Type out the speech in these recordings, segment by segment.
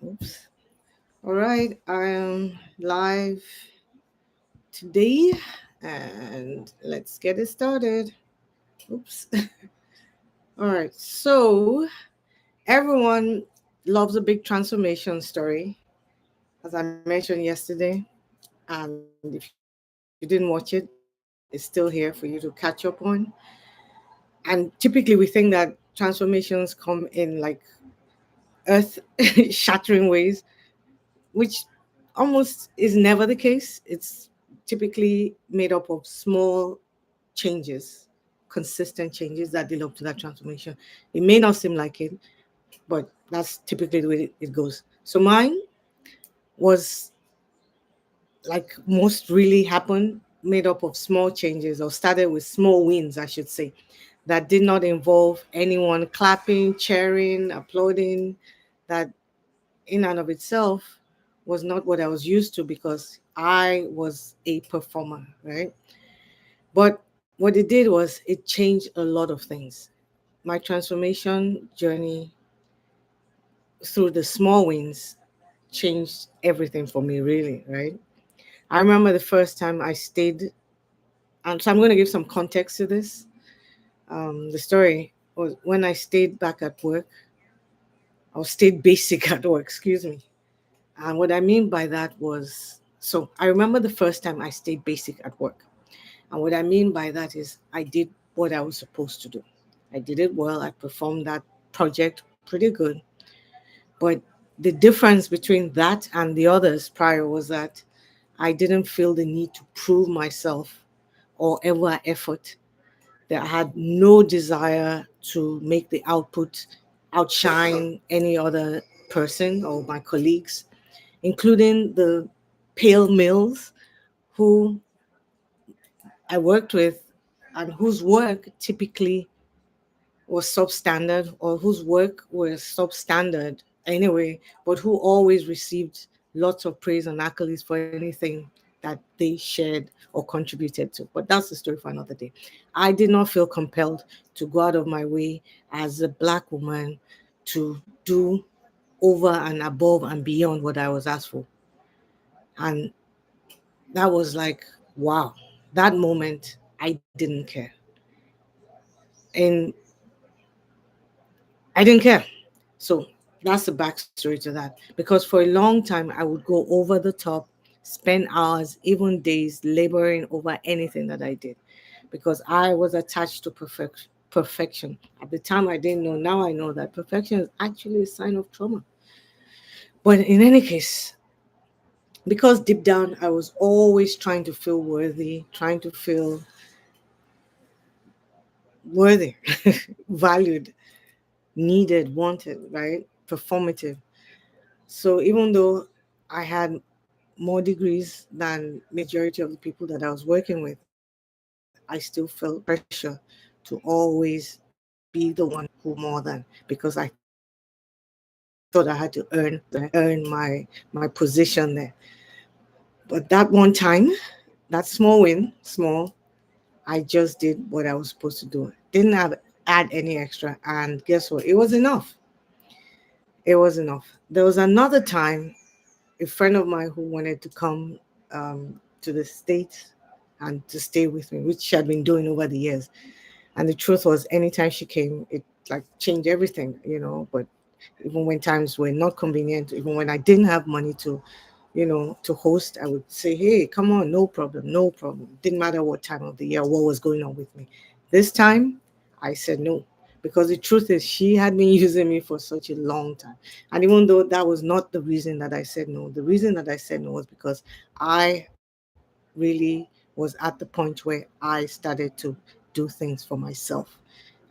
Oops. All right, I'm live today and let's get it started. Oops. All right, so everyone loves a big transformation story, as I mentioned yesterday. And if you didn't watch it, it's still here for you to catch up on. And typically, we think that transformations come in like earth shattering ways, which almost is never the case. It's typically made up of small changes, consistent changes that develop to that transformation. It may not seem like it, but that's typically the way it goes. So mine was like most really happened, made up of small changes or started with small wins, I should say, that did not involve anyone clapping, cheering, applauding. That in and of itself was not what I was used to because I was a performer, right? But what it did was it changed a lot of things. My transformation journey through the small wins changed everything for me, really, right? I remember the first time I stayed, and so I'm going to give some context to this. The story was when I stayed back at work, or stayed basic at work, excuse me. And what I mean by that was, so I remember the first time I stayed basic at work. And what I mean by that is I did what I was supposed to do. I did it well. I performed that project pretty good. But the difference between that and the others prior was that I didn't feel the need to prove myself or ever effort, that I had no desire to make the output outshine any other person or my colleagues, including the pale mills who I worked with and whose work typically was substandard or whose work was substandard anyway, but who always received lots of praise and accolades for anything that they shared or contributed to. But that's the story for another day. I did not feel compelled to go out of my way as a Black woman to do over and above and beyond what I was asked for. And that was like, wow, that moment, I didn't care. And I didn't care. So that's the backstory to that. Because for a long time, I would go over the top, spend hours, even days, laboring over anything that I did because I was attached to perfection. At the time, I didn't know. Now I know that perfection is actually a sign of trauma. But in any case, because deep down, I was always trying to feel worthy, trying to feel worthy, valued, needed, wanted, right? Performative. So even though I had more degrees than majority of the people that I was working with, I still felt pressure to always be the one who more than because I thought I had to earn my position there. But that one time, that small win, small, I just did what I was supposed to do. Didn't have add any extra, and guess what? It was enough. It was enough. There was another time a friend of mine who wanted to come to the States and to stay with me, which she had been doing over the years. And the truth was, anytime she came, it like changed everything. But even when times were not convenient, even when I didn't have money to host, I would say, hey, come on, no problem, no problem. Didn't matter what time of the year, what was going on with me. This time, I said no. Because the truth is, she had been using me for such a long time. And even though that was not the reason that I said no, the reason that I said no was because I really was at the point where I started to do things for myself.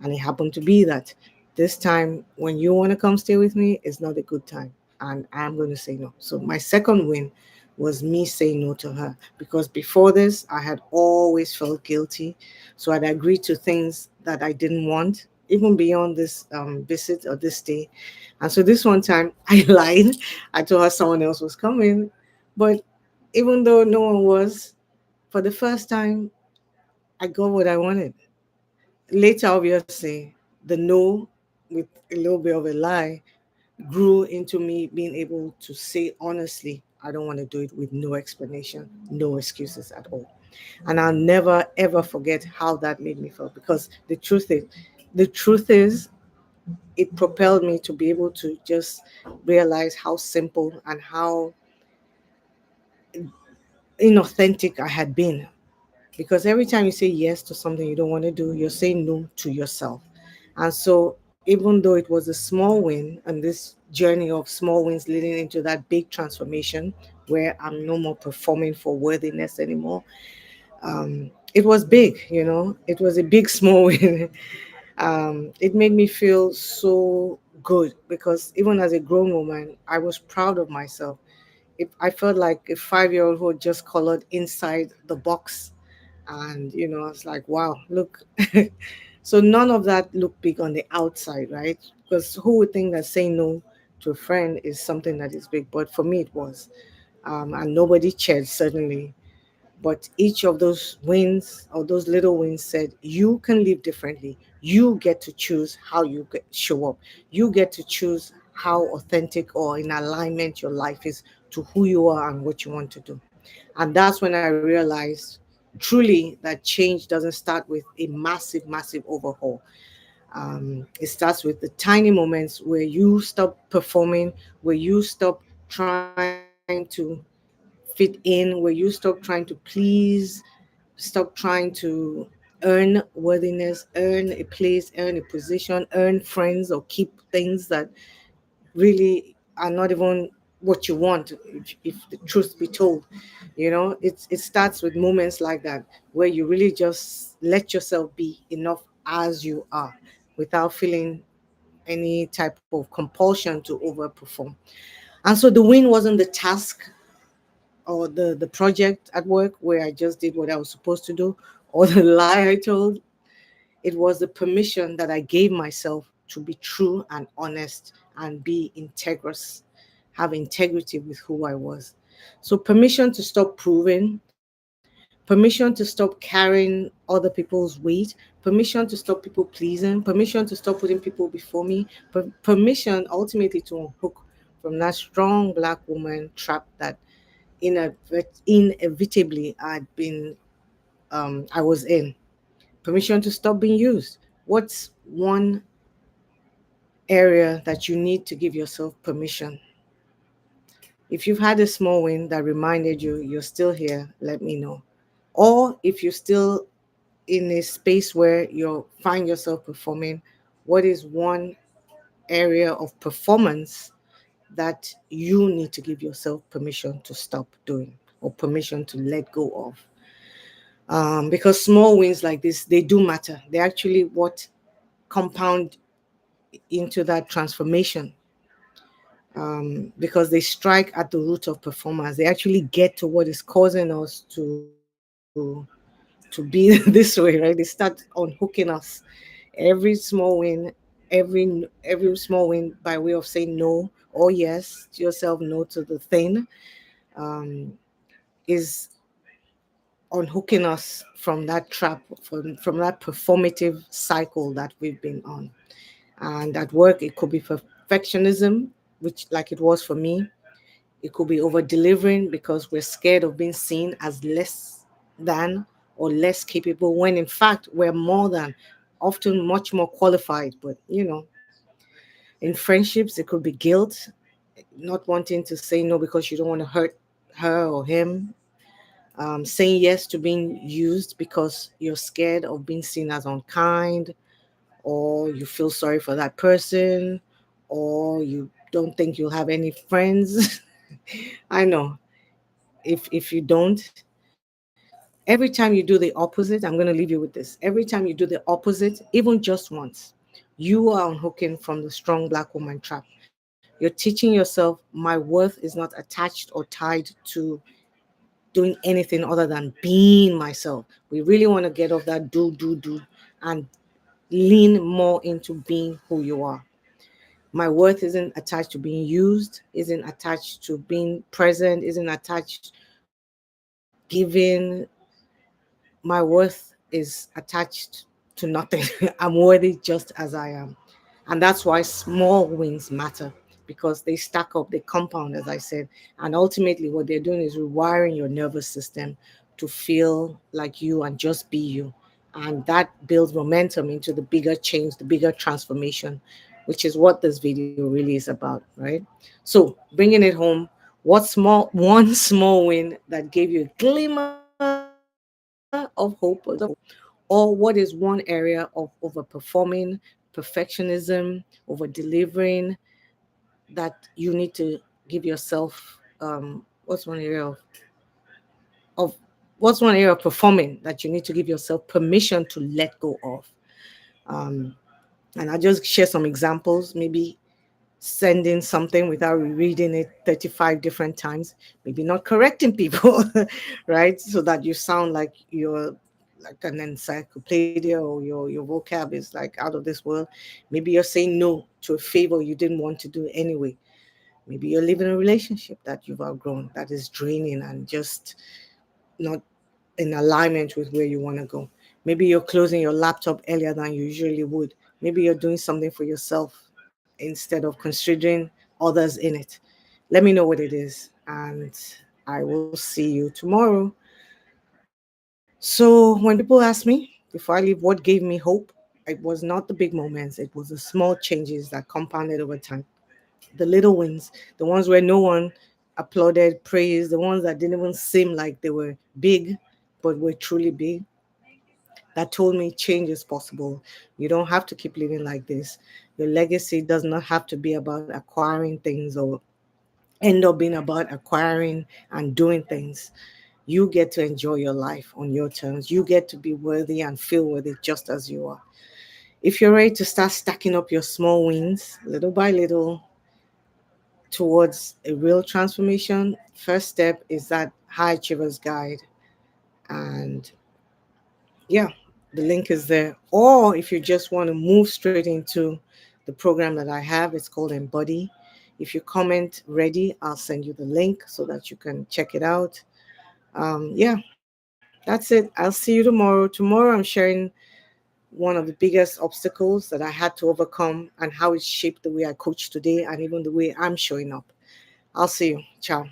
And it happened to be that this time, when you want to come stay with me, it's not a good time. And I'm going to say no. So my second win was me saying no to her. Because before this, I had always felt guilty. So I'd agreed to things that I didn't want, even beyond this visit or this stay. And so this one time, I lied. I told her someone else was coming. But even though no one was, for the first time, I got what I wanted. Later, obviously, the no with a little bit of a lie grew into me being able to say honestly, I don't want to do it, with no explanation, no excuses at all. And I'll never ever forget how that made me feel, because the truth is it propelled me to be able to just realize how simple and how inauthentic I had been. Because every time you say yes to something you don't want to do, you're saying no to yourself. And so, even though it was a small win, and this journey of small wins leading into that big transformation where I'm no more performing for worthiness anymore, it was big, it was a big small win. It made me feel so good, because even as a grown woman, I was proud of myself. I felt like a 5-year-old who had just colored inside the box. And I was like, wow, look. So none of that looked big on the outside, right? Because who would think that saying no to a friend is something that is big? But for me it was. And nobody cheered, certainly. But each of those wins, or those little wins, said you can live differently. You get to choose how show up. You get to choose how authentic or in alignment your life is to who you are and what you want to do. And that's when I realized truly that change doesn't start with a massive, massive overhaul. It starts with the tiny moments where you stop performing, where you stop trying to fit in, where you stop trying to please, stop trying to earn worthiness, earn a place, earn a position, earn friends, or keep things that really are not even what you want, if the truth be told. It starts with moments like that, where you really just let yourself be enough as you are, without feeling any type of compulsion to overperform. And so the win wasn't the task or the project at work where I just did what I was supposed to do, or the lie I told. It was the permission that I gave myself to be true and honest and be integrous, have integrity with who I was. So, permission to stop proving, permission to stop carrying other people's weight, permission to stop people pleasing, permission to stop putting people before me, permission ultimately to unhook from that strong black woman trap that inevitably I was in. Permission to stop being used. What's one area that you need to give yourself permission? If you've had a small win that reminded you you're still here, let me know. Or if you're still in a space where you find yourself performing, what is one area of performance that you need to give yourself permission to stop doing, or permission to let go of? Because small wins like this, they do matter. They're actually what compound into that transformation, because they strike at the root of performance. They actually get to what is causing us to be this way, right? They start unhooking us. Every small win, every small win by way of saying no or yes to yourself, no to the thing, um, is unhooking us from that trap, from that performative cycle that we've been on. And at work, it could be perfectionism, which, like it was for me, it could be over delivering because we're scared of being seen as less than or less capable, when in fact we're more than, often much more qualified. But in friendships, it could be guilt, not wanting to say no because you don't want to hurt her or him. Saying yes to being used because you're scared of being seen as unkind, or you feel sorry for that person, or you don't think you'll have any friends. I know, if you don't, every time you do the opposite, I'm going to leave you with this. Every time you do the opposite, even just once, you are unhooking from the strong black woman trap. You're teaching yourself, my worth is not attached or tied to doing anything other than being myself. We really want to get off that do and lean more into being who you are. My worth isn't attached to being used, isn't attached to being present, isn't attached giving. My worth is attached to nothing. I'm worthy just as I am. And that's why small wins matter. because they stack up, they compound, as I said. And ultimately, what they're doing is rewiring your nervous system to feel like you and just be you. And that builds momentum into the bigger change, the bigger transformation, which is what this video really is about, right? So, bringing it home, what small one small win that gave you a glimmer of hope, or what is one area of overperforming, perfectionism, over delivering that you need to give yourself of what's one area of performing that you need to give yourself permission to let go of. um, and I'll just share some examples. Maybe sending something without rereading it 35 different times, maybe not correcting people, right? So that you sound like you're like an encyclopedia, or your vocab is like out of this world. Maybe you're saying no to a favor you didn't want to do anyway. Maybe you're living a relationship that you've outgrown, that is draining and just not in alignment with where you want to go. Maybe you're closing your laptop earlier than you usually would. Maybe you're doing something for yourself instead of considering others in it. Let me know what it is, and I will see you tomorrow. So, when people ask me before I leave what gave me hope, it was not the big moments, it was the small changes that compounded over time. The little wins, the ones where no one applauded, praised, the ones that didn't even seem like they were big, but were truly big, that told me change is possible. You don't have to keep living like this. Your legacy does not have to be about acquiring things or end up being about acquiring and doing things. You get to enjoy your life on your terms. You get to be worthy and feel worthy just as you are. If you're ready to start stacking up your small wins little by little towards a real transformation, first step is that High Achievers Guide. And yeah, the link is there. Or if you just want to move straight into the program that I have, it's called Embody. If you comment ready, I'll send you the link so that you can check it out. Yeah, that's it. I'll see you tomorrow. Tomorrow, I'm sharing one of the biggest obstacles that I had to overcome and how it shaped the way I coach today and even the way I'm showing up. I'll see you. Ciao.